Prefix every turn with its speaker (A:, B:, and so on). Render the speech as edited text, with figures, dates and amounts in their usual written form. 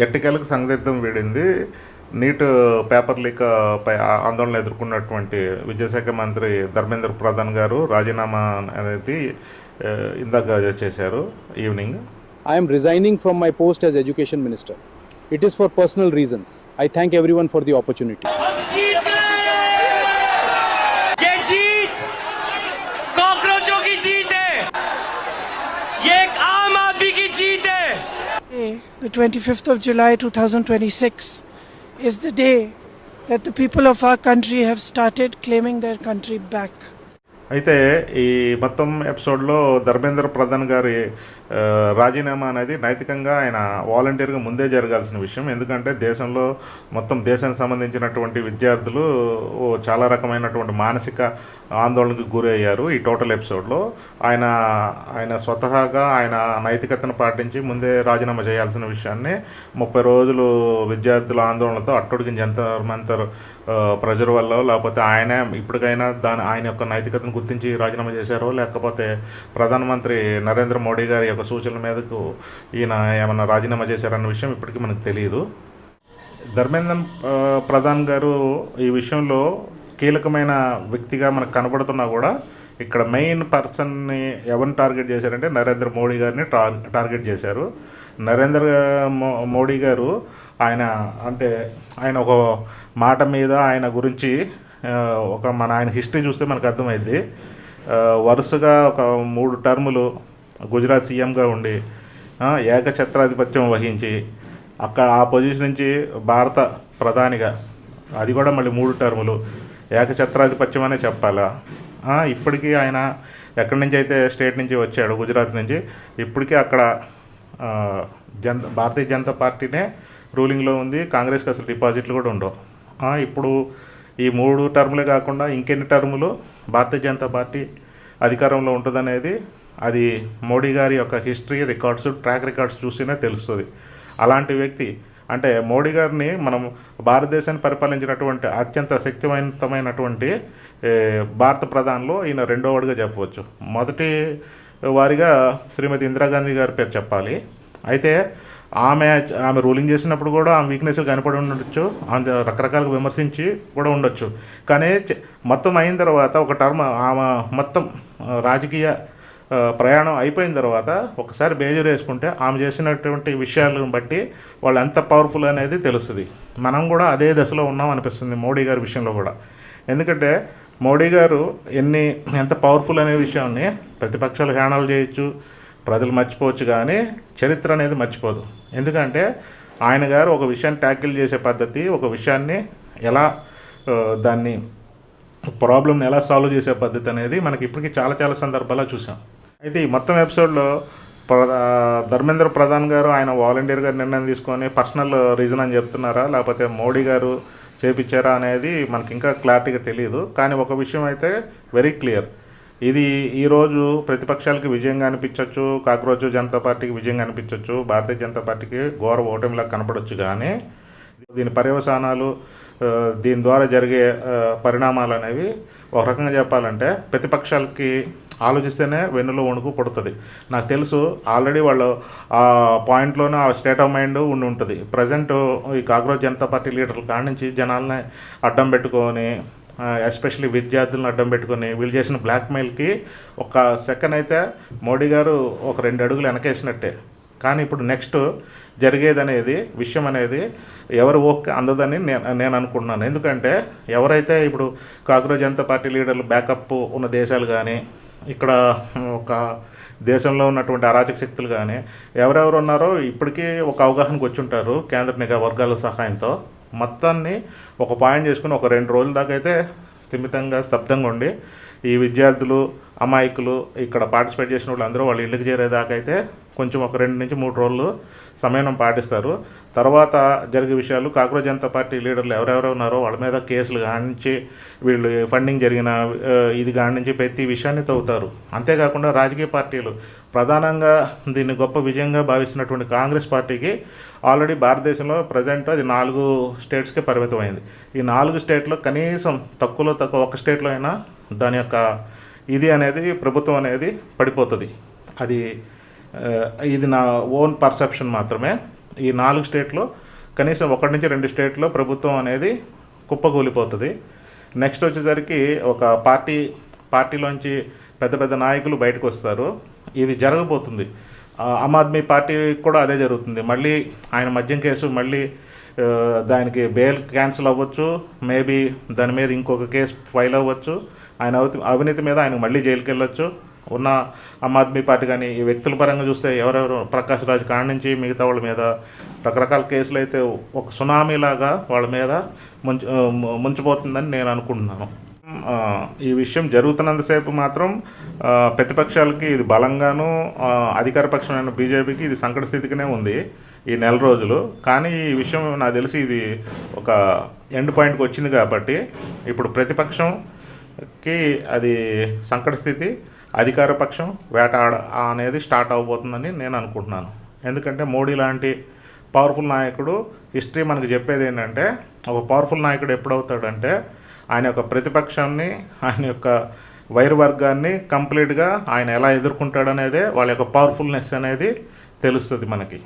A: ఎట్టకేలకు సందిగ్ధం వీడింది. Neat paper leak పై ఆందోళన ఎదుర్కొన్నటువంటి విద్యాశాఖ మంత్రి ధర్మేంద్ర ప్రధాన్ గారు రాజీనామా అనేది ఇందాక చేశారు evening.
B: I am resigning from my post as Education Minister. It is for personal reasons. I thank everyone for the opportunity.
C: ये जीत कॉकरोचों की जीत है, ये एक आम आदमी की जीत है.
D: The 25th of July 2026 is the day that the people of our country have started claiming their country back.
A: అయితే ఈ మొత్తం ఎపిసోడ్లో ధర్మేంద్ర ప్రధాన్ గారి రాజీనామా అనేది నైతికంగా ఆయన వాలంటీర్గా ముందే జరగాల్సిన విషయం. ఎందుకంటే దేశంలో మొత్తం దేశానికి సంబంధించినటువంటి విద్యార్థులు చాలా రకమైనటువంటి మానసిక ఆందోళనకు గురి అయ్యారు ఈ టోటల్ ఎపిసోడ్లో. ఆయన స్వతహాగా ఆయన నైతికతను పాటించి ముందే రాజీనామా చేయాల్సిన విషయాన్ని 30 రోజులు విద్యార్థుల ఆందోళనతో అట్టడిగిన జంతర్ ప్రెజర్ వల్ల, లేకపోతే ఆయన ఇప్పటికైనా ఆయన యొక్క నైతికతను గుర్తించి రాజీనామా చేశారో, లేకపోతే ప్రధానమంత్రి నరేంద్ర మోడీ గారి యొక్క సూచనల మీదకు ఈయన ఏమన్నా రాజీనామా చేశారన్న విషయం ఇప్పటికీ మనకు తెలియదు. ధర్మేంద్ర ప్రధాన్ గారు ఈ విషయంలో కీలకమైన వ్యక్తిగా మనకు కనబడుతున్నా కూడా ఇక్కడ మెయిన్ పర్సన్ని ఎవరిని టార్గెట్ చేశారంటే నరేంద్ర మోడీ గారిని టార్గెట్ చేశారు. నరేంద్ర మోడీ గారు ఆయన ఒక మాట మీద ఆయన గురించి ఆయన హిస్టరీ చూస్తే మనకు అర్థమైంది. వరుసగా ఒక 3 టర్ములు గుజరాత్ సీఎంగా ఉండి ఏకఛత్రాధిపత్యం వహించి అక్కడ ఆ పొజిషన్ నుంచి భారత ప్రధానిగా, అది కూడా మళ్ళీ 3 టర్ములు ఏకఛత్రాధిపత్యం అనే చెప్పాలా. ఇప్పటికీ ఆయన ఎక్కడి నుంచి అయితే స్టేట్ నుంచి వచ్చాడు, గుజరాత్ నుంచి, ఇప్పటికీ అక్కడ భారతీయ జనతా పార్టీనే రూలింగ్లో ఉంది. కాంగ్రెస్కి అసలు డిపాజిట్లు కూడా ఉండవు. ఇప్పుడు ఈ 3 టర్ములే కాకుండా ఇంకెన్ని టర్ములు భారతీయ జనతా పార్టీ అధికారంలో ఉంటుందనేది అది మోడీ గారి యొక్క హిస్టరీ రికార్డ్స్, ట్రాక్ రికార్డ్స్ చూస్తేనే తెలుస్తుంది. అలాంటి వ్యక్తి అంటే మోడీ గారిని మనం భారతదేశాన్ని పరిపాలించినటువంటి అత్యంత శక్తివంతమైనటువంటి భారత ప్రధానిలో ఈయన 2వ వాడిగా చెప్పవచ్చు. మొదటి వారిగా శ్రీమతి ఇందిరాగాంధీ గారి పేరు చెప్పాలి. అయితే ఆమె రూలింగ్ చేసినప్పుడు కూడా ఆమె వీక్నెస్లు కనపడి ఉండొచ్చు, ఆమె రకరకాలుగా విమర్శించి కూడా ఉండొచ్చు. కానీ మొత్తం అయిన తర్వాత ఒక టర్మ్ ఆమె మొత్తం రాజకీయ ప్రయాణం అయిపోయిన తర్వాత ఒకసారి బేజర్ వేసుకుంటే ఆమె చేసినటువంటి విషయాలను బట్టి వాళ్ళు ఎంత పవర్ఫుల్ అనేది తెలుస్తుంది. మనం కూడా అదే దశలో ఉన్నాం అనిపిస్తుంది మోడీ గారి విషయంలో కూడా. ఎందుకంటే మోడీ గారు ఎంత పవర్ఫుల్ అనే విషయాన్ని ప్రతిపక్షాలు హేళనలు చేయొచ్చు, ప్రజలు మర్చిపోవచ్చు, కానీ చరిత్ర అనేది మర్చిపోదు. ఎందుకంటే ఆయన గారు ఒక విషయాన్ని ట్యాకిల్ చేసే పద్ధతి, ఒక విషయాన్ని ఎలా దాన్ని ప్రాబ్లమ్ని ఎలా సాల్వ్ చేసే పద్ధతి అనేది మనకి ఇప్పటికీ చాలా చాలా సందర్భాల్లో చూసాం. అయితే ఈ మొత్తం ఎపిసోడ్లో ధర్మేంద్ర ప్రధాన్ గారు ఆయన వాలంటీర్గా నిర్ణయం తీసుకొని పర్సనల్ రీజన్ అని చెప్తున్నారా, లేకపోతే మోడీ గారు చేపించారా అనేది మనకి ఇంకా క్లారిటీగా తెలియదు. కానీ ఒక విషయం అయితే వెరీ క్లియర్, ఇది ఈరోజు ప్రతిపక్షాలకి విజయంగా అనిపించవచ్చు, కాక్రోచ్ జనతా పార్టీకి విజయంగా అనిపించవచ్చు, భారతీయ జనతా పార్టీకి ఘోర ఓటమిలా కనపడవచ్చు. కానీ దీని పర్యవసానాలు, దీని ద్వారా జరిగే పరిణామాలు అనేవి ఒక రకంగా చెప్పాలంటే ప్రతిపక్షాలకి ఆలోచిస్తేనే వెన్నులో వణుకు పుడుతుంది. నాకు తెలుసు ఆల్రెడీ వాళ్ళు ఆ పాయింట్లోనే ఆ స్టేట్ ఆఫ్ మైండ్ ఉండి ఉంటుంది. ప్రజెంట్ ఈ కాక్రోచ్ జనతా పార్టీ లీడర్ల కాడి నుంచి జనాలని అడ్డం పెట్టుకొని, ఎస్పెషల్లీ విద్యార్థులను అడ్డం పెట్టుకొని వీళ్ళు చేసిన బ్లాక్మెయిల్కి ఒక సెకండ్ అయితే మోడీ గారు ఒక 2 అడుగులు వెనకేసినట్టే. కానీ ఇప్పుడు నెక్స్ట్ జరిగేదనేది విషయం అనేది ఎవరు ఓకే అందదని నేను అనుకుంటున్నాను. ఎందుకంటే ఎవరైతే ఇప్పుడు కాక్రోచ్ జనతా పార్టీ లీడర్లు బ్యాకప్ ఉన్న దేశాలు కానీ, ఇక్కడ ఒక దేశంలో ఉన్నటువంటి అరాచక శక్తులు కానీ ఎవరెవరు ఉన్నారో ఇప్పటికీ ఒక అవగాహనకు వచ్చి ఉంటారు. కేంద్ర నిఘా వర్గాల సహాయంతో మొత్తాన్ని ఒక పాయింట్ చేసుకుని ఒక 2 రోజుల దాకా అయితే స్తబ్దంగా ఉండి ఈ విద్యార్థులు, అమాయకులు, ఇక్కడ పార్టిసిపేట్ చేసిన వాళ్ళు అందరూ వాళ్ళ ఇళ్ళకి చేరేదాకా అయితే కొంచెం ఒక 2 నుంచి 3 రోజులు సమయం పాటిస్తారు. తర్వాత జరిగే విషయాలు కాక్రోచ్ జనతా పార్టీ లీడర్లు ఎవరెవరు ఉన్నారో వాళ్ళ మీద కేసులు కానించి, వీళ్ళు ఫండింగ్ జరిగిన ఇది కానించి ప్రతి విషయాన్ని తవ్వుతారు. అంతేకాకుండా రాజకీయ పార్టీలు ప్రధానంగా దీన్ని గొప్ప విజయంగా భావిస్తున్నటువంటి కాంగ్రెస్ పార్టీకి ఆల్రెడీ భారతదేశంలో ప్రజెంట్ అది 4 స్టేట్స్కే పరిమితమైంది. ఈ 4 స్టేట్లో కనీసం తక్కువలో తక్కువ ఒక స్టేట్లో అయినా దాని యొక్క ఇది అనేది ప్రభుత్వం అనేది పడిపోతుంది. ఇది నా ఓన్ పర్సెప్షన్ మాత్రమే. ఈ 4 స్టేట్లో కనీసం 1 నుంచి 2 స్టేట్లో ప్రభుత్వం అనేది కుప్పకూలిపోతుంది. నెక్స్ట్ వచ్చేసరికి ఒక పార్టీలోంచి పెద్ద పెద్ద నాయకులు బయటకు వస్తారు. ఇది జరగబోతుంది. ఆమ్ ఆద్మీ పార్టీ కూడా అదే జరుగుతుంది. మళ్ళీ ఆయన మద్యం కేసు మళ్ళీ దానికి బెయిల్ క్యాన్సిల్ అవ్వచ్చు, మేబీ దాని మీద ఇంకొక కేసు ఫైల్ అవ్వచ్చు, ఆయన అవినీతి మీద ఆయన మళ్ళీ జైలుకి వెళ్ళొచ్చు. ఉన్న ఆమ్ ఆద్మీ పార్టీ కానీ ఈ వ్యక్తుల పరంగా చూస్తే ఎవరెవరు ప్రకాష్ రాజ్ కాడ నుంచి మిగతా వాళ్ళ మీద రకరకాల కేసులు అయితే ఒక సునామీలాగా వాళ్ళ మీద ముంచిపోతుందని నేను అనుకుంటున్నాను. ఈ విషయం జరుగుతున్నంతసేపు మాత్రం ప్రతిపక్షాలకి ఇది బలంగాను, అధికార పక్షమైన బీజేపీకి ఇది సంకట స్థితికినే ఉంది ఈ నెల రోజులు. కానీ ఈ విషయం నాకు తెలిసి ఇది ఒక ఎండ్ పాయింట్కి వచ్చింది కాబట్టి ఇప్పుడు ప్రతిపక్షంకి అది సంకట స్థితి, అధికార పక్షం వేటాడ అనేది స్టార్ట్ అవబోతుందని నేను అనుకుంటున్నాను. ఎందుకంటే మోడీ లాంటి పవర్ఫుల్ నాయకుడు, హిస్టరీ మనకు చెప్పేది ఏంటంటే ఒక పవర్ఫుల్ నాయకుడు ఎప్పుడవుతాడంటే ఆయన యొక్క ప్రతిపక్షాన్ని, ఆయన యొక్క వైర్వర్గాన్ని కంప్లీట్గా ఆయన ఎలా ఎదుర్కొంటాడనేదే వాళ్ళ యొక్క పవర్ఫుల్నెస్ అనేది తెలుస్తుంది మనకి.